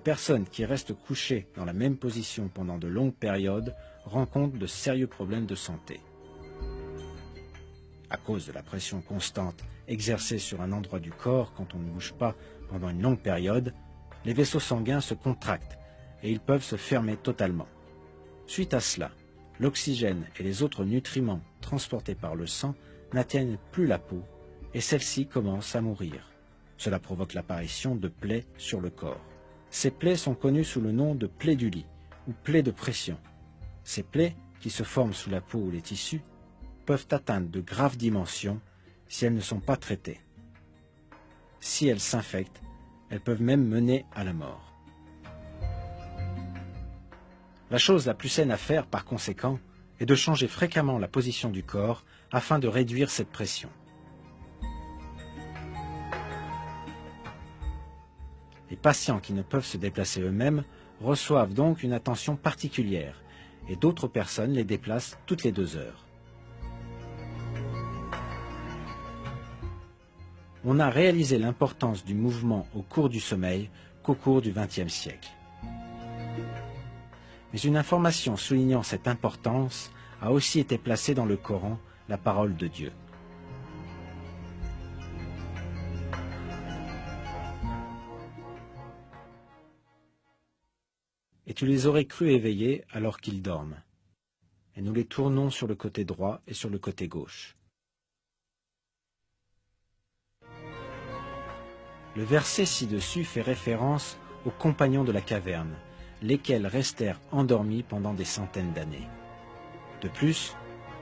les personnes qui restent couchées dans la même position pendant de longues périodes rencontrent de sérieux problèmes de santé. À cause de la pression constante exercée sur un endroit du corps quand on ne bouge pas pendant une longue période, les vaisseaux sanguins se contractent et ils peuvent se fermer totalement. Suite à cela, l'oxygène et les autres nutriments transportés par le sang n'atteignent plus la peau et celle-ci commence à mourir. Cela provoque l'apparition de plaies sur le corps. Ces plaies sont connues sous le nom de plaies du lit ou plaies de pression. Ces plaies, qui se forment sous la peau ou les tissus, peuvent atteindre de graves dimensions si elles ne sont pas traitées. Si elles s'infectent, elles peuvent même mener à la mort. La chose la plus saine à faire, par conséquent, est de changer fréquemment la position du corps afin de réduire cette pression. Les patients qui ne peuvent se déplacer eux-mêmes reçoivent donc une attention particulière et d'autres personnes les déplacent toutes les 2 heures. On n'a réalisé l'importance du mouvement au cours du sommeil qu'au cours du XXe siècle. Mais une information soulignant cette importance a aussi été placée dans le Coran, la parole de Dieu. Et tu les aurais crus éveillés alors qu'ils dorment. Et nous les tournons sur le côté droit et sur le côté gauche. Le verset ci-dessus fait référence aux compagnons de la caverne, lesquels restèrent endormis pendant des centaines d'années. De plus,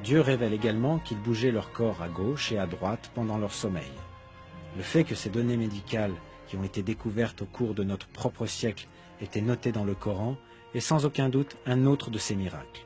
Dieu révèle également qu'ils bougeaient leur corps à gauche et à droite pendant leur sommeil. Le fait que ces données médicales qui ont été découvertes au cours de notre propre siècle étaient notées dans le Coran est sans aucun doute un autre de ces miracles.